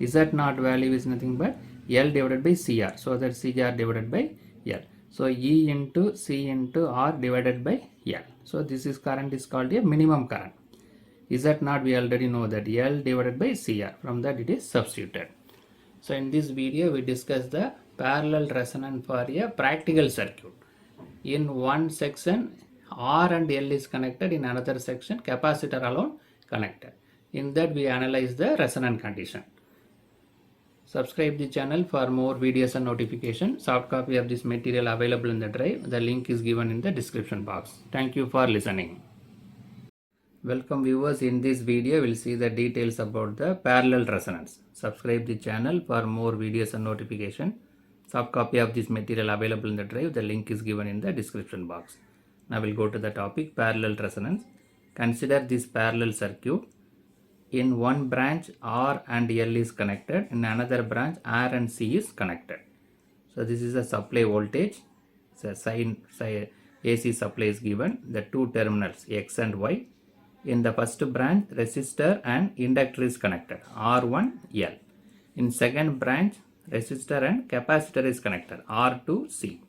Z naught value is nothing but L divided by CR. So that CR divided by L. So E into C into R divided by L. So this is current is called a minimum current. Z naught we already know that L divided by CR. From that it is substituted. So in this video we discuss the parallel resonance for a practical circuit. In one section R and L is connected, in another section capacitor alone connected. In that we analyze the resonant condition. Subscribe the channel for more videos and notifications. Soft copy of this material available in the drive. The link is given in the description box. Thank you for listening. Welcome viewers. In this video, we'll see the details about the parallel resonance. Subscribe the channel for more videos and notification. Soft copy of this material available in the drive. The link is given in the description box. Now we'll go to the topic parallel resonance. Consider this parallel circuit. In one branch R and L is connected, in another branch R and C is connected. So this is a supply voltage. So AC supply is given. The two terminals X and Y. In the first branch, resistor and inductor is connected, R1, L. In second branch, resistor and capacitor is connected, R2, C.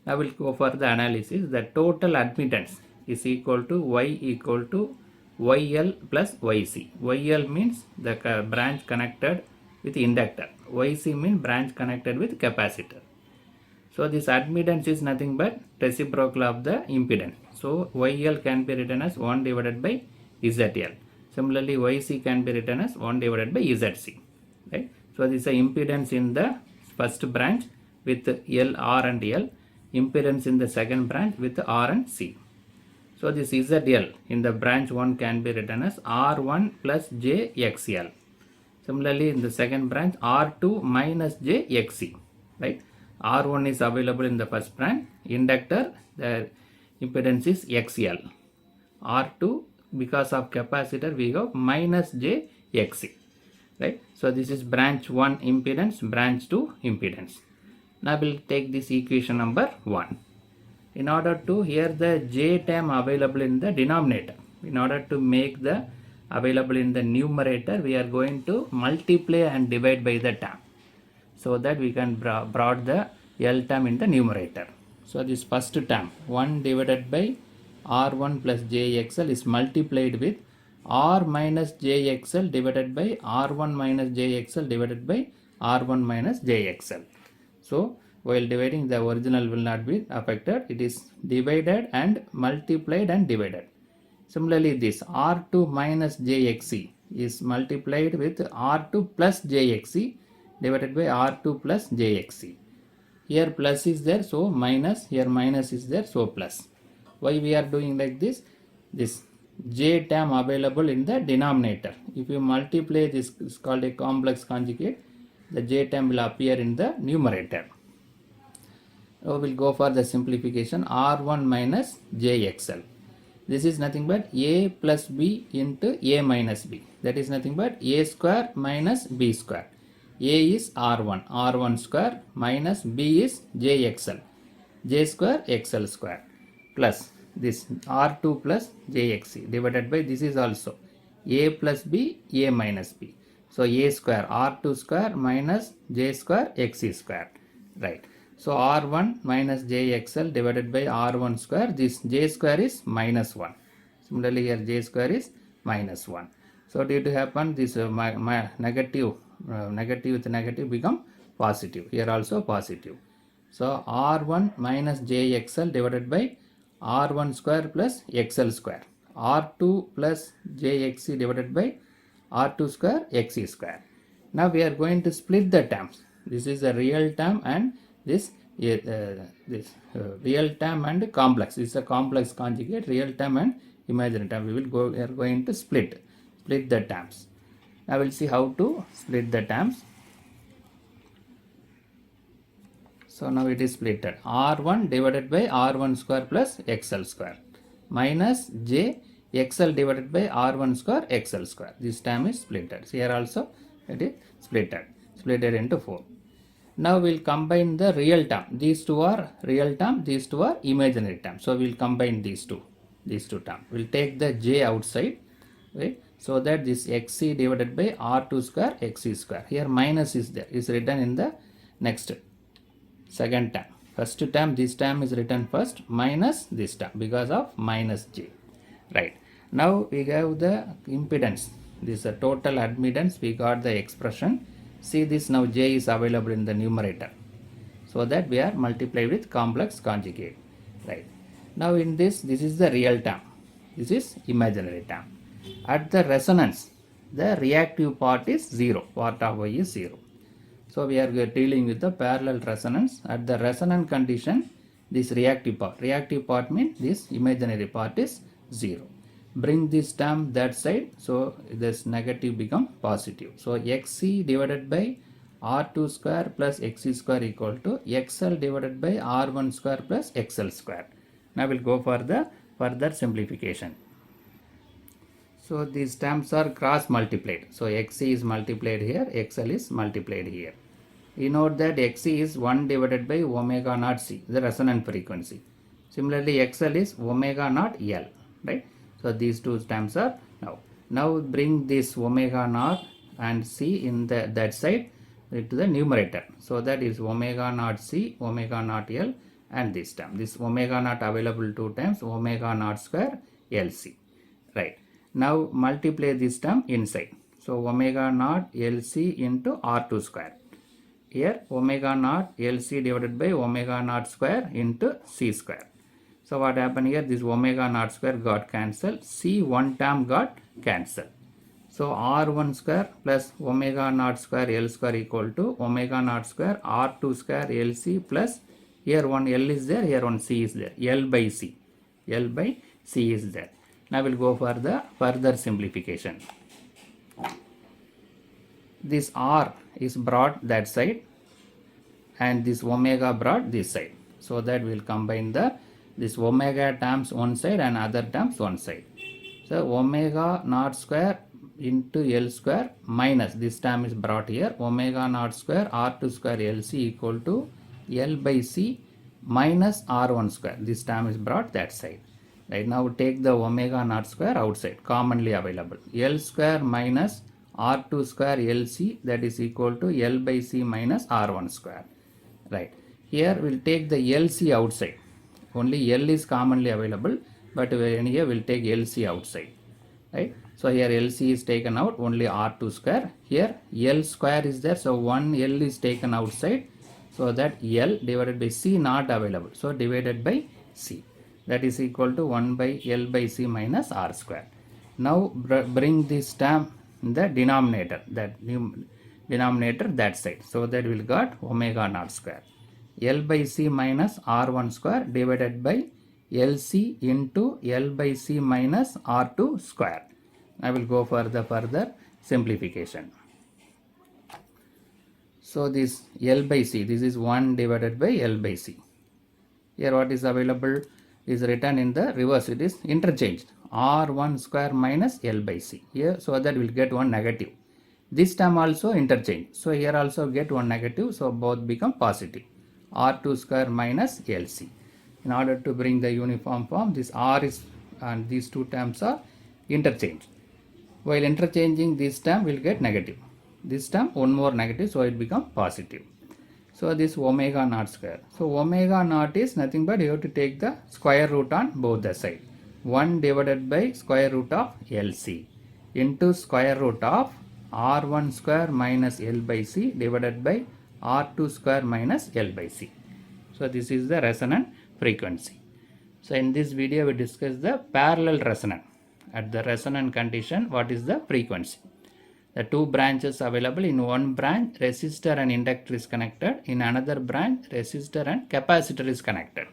Now we'll go for the analysis. The total admittance is equal to Y equal to YL plus YC. YL means the branch connected with inductor. YC means branch connected with capacitor. So this admittance is nothing but reciprocal of the impedance. So YL can be written as 1 divided by ZL. Similarly, YC can be written as 1 divided by ZC. Right? So this is the impedance in the first branch with L, R and L. Impedance in the second branch with R and C. So this ZL in the branch 1 can be written as R1 plus JXL. Similarly, in the second branch, R2 minus JXC, right? R1 is available in the first branch. Inductor, the impedance is XL. R2, because of capacitor, we have minus JXC, right? So this is branch 1 impedance, branch 2 impedance. Now we'll take this equation number 1. In order to, here the J term available in the denominator, in order to make the available in the numerator, we are going to multiply and divide by the term, so that we can brought the L term in the numerator. So this first term 1 divided by R1 plus JXL is multiplied with R minus JXL divided by R1 minus JXL divided by R1 minus JXL. So while dividing, the original will not be affected. It is divided and multiplied and divided. Similarly, this R2 minus JXC is multiplied with R2 plus JXC divided by R2 plus JXC. Here plus is there, so minus. Here minus is there, so plus. Why we are doing like this? This J term available in the denominator. If you multiply this, is called a complex conjugate. The J term will appear in the numerator. Now we'll go for the simplification. R1 minus JXL. This is nothing but A plus B into A minus B. That is nothing but A square minus B square. A is R1, R1 square minus B is JXL, J square XL square, plus this R2 plus JXC divided by, this is also A plus B, A minus B. So A square R2 square minus J square XC square, right? So R1 minus JXL divided by R1 square, this J square is minus 1. Similarly here J square is minus 1. So due to happen, this negative with negative become positive. Here also positive. So R1 minus JXL divided by R1 square plus XL square. R2 plus JXC divided by R2 square XC square. Now we are going to split the terms. This is a real term and this real term and complex. This is a complex conjugate, real term and imaginary term. We are going to split the terms. Now we'll see how to split the terms. So now it is splitted. R1 divided by R1 square plus XL square minus J XL divided by R1 square XL square. This term is splitted. So here also it is splitted into 4. Now we'll combine the real term. These two are real term, these two are imaginary term. So we'll combine these two terms. We'll take the J outside, right? So that this XC divided by R2 square XC square. Here minus is there, is written in the next second term. First term, this term is written first, minus this term because of minus J, right? Now we have the impedance. This is a total admittance. We got the expression. See this, now J is available in the numerator, so that we are multiplied with complex conjugate, right? Now in this is the real term, this is imaginary term. At the resonance, the reactive part is 0, part of Y is 0. So we are dealing with the parallel resonance. At the resonant condition, this reactive part means this imaginary part is 0. Bring this term that side, so this negative become positive. So XC divided by R2 square plus XC square equal to XL divided by R1 square plus XL square. Now we'll go for the further simplification. So these terms are cross multiplied. So XC is multiplied here, XL is multiplied here. We note that XC is 1 divided by omega naught C, the resonant frequency. Similarly, XL is omega naught L, right? So these two terms are now bring this omega naught and C in that side to the numerator. So that is omega naught C, omega naught L, and this term. This omega naught available 2 times, omega naught square LC, right? Now multiply this term inside. So omega naught LC into R2 square. here omega naught LC divided by omega naught square into C square. So what happened here, this omega naught square got cancelled, C one term got cancelled. So R1 square plus omega naught square L square equal to omega naught square R2 square LC plus here one L is there, here one C is there, L by C. L by C is there. Now we'll go for the further simplification. This R is brought that side and this omega brought this side. So that we'll combine this omega terms one side and other terms one side. So omega naught square into L square minus this term is brought here, omega naught square R2 square LC equal to L by C minus R1 square. This term is brought that side. Right now take the omega naught square outside, commonly available. L square minus R2 square LC, that is equal to L by C minus R1 square. Right. Here we'll take the LC outside. Only L is commonly available, but here we'll take LC outside. Right. So here LC is taken out, only R2 square. Here L square is there, so one L is taken outside. So that L divided by C not available. So divided by C. That is equal to 1 by L by C minus R square. Now bring this term in the denominator, denominator that side. So that will got omega naught square. L by C minus R1 square divided by LC into L by C minus R2 square. I will go for the further simplification. So this L by C, this is 1 divided by L by C. Here what is available is written in the reverse, it is interchanged. R1 square minus L by C. Here, so that will get one negative. This term also interchange. So here also get one negative, so both become positive. R2 square minus LC. In order to bring the uniform form, this R is and these two terms are interchanged. While interchanging, this term will get negative. This term one more negative, so it become positive. So this omega naught square. So omega naught is nothing but you have to take the square root on both the sides. 1 divided by square root of LC into square root of R1 square minus L by C divided by R2 square minus L by C. So this is the resonant frequency. So in this video we discuss the parallel resonant. At the resonant condition, what is the frequency? The two branches available. In one branch resistor and inductor is connected, in another branch resistor and capacitor is connected.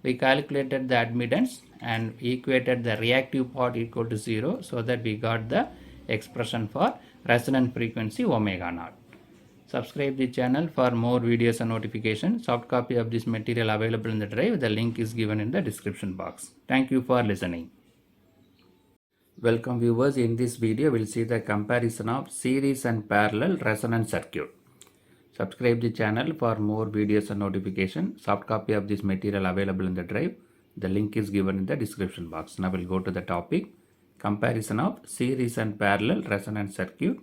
We calculated the admittance and equated the reactive part equal to 0, so that we got the expression for resonant frequency omega naught. Subscribe the channel for more videos and notifications. Soft copy of this material available in the drive. The link is given in the description box. Thank you for listening. Welcome viewers. In this video, we'll see the comparison of series and parallel resonant circuit. Subscribe the channel for more videos and notifications. Soft copy of this material available in the drive. The link is given in the description box. Now we'll go to the topic. Comparison of series and parallel resonant circuit.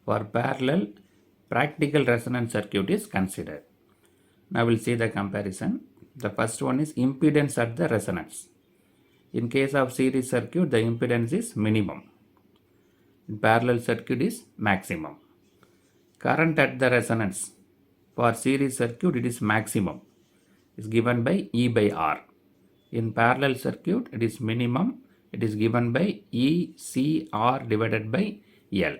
For parallel, practical resonant circuit is considered. Now we'll see the comparison. The first one is impedance at the resonance. In case of series circuit, the impedance is minimum. In parallel circuit is maximum. Current at the resonance. For series circuit, it is maximum. Is given by E by R. In parallel circuit, it is minimum. It is given by ECR divided by L.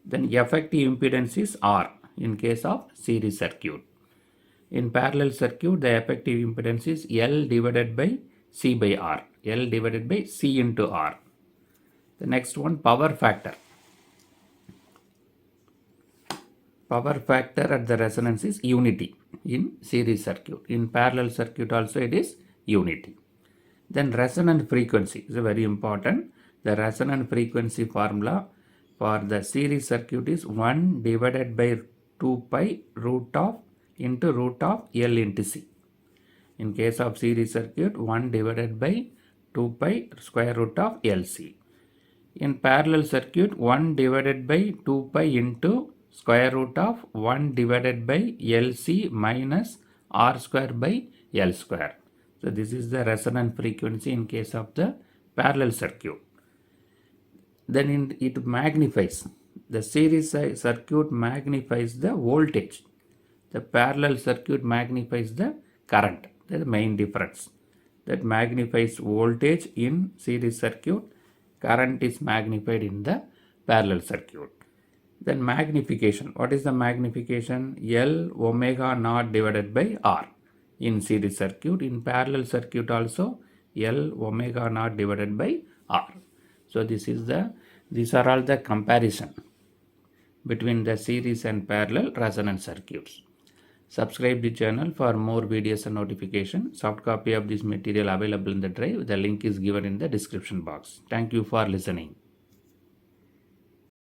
Then effective impedance is R in case of series circuit. In parallel circuit, the effective impedance is L divided by C by R. L divided by C into R. The next one, power factor. Power factor at the resonance is unity in series circuit. In parallel circuit also it is unity. Then resonant frequency is very important. The resonant frequency formula for the series circuit is 1 divided by 2 pi root of into root of L into C. In case of series circuit, 1 divided by 2 pi square root of LC. In parallel circuit, 1 divided by 2 pi into square root of 1 divided by LC minus R square by L square. So this is the resonant frequency in case of the parallel circuit. Then it magnifies. The series circuit magnifies the voltage. The parallel circuit magnifies the current. That's the main difference. That magnifies voltage in series circuit. Current is magnified in the parallel circuit. Then magnification. What is the magnification? L omega naught divided by R in series circuit. In parallel circuit also L omega naught divided by R. So these are all the comparison between the series and parallel resonant circuits. Subscribe the channel for more videos and notification. Soft copy of this material available in the drive. The link is given in the description box. Thank you for listening.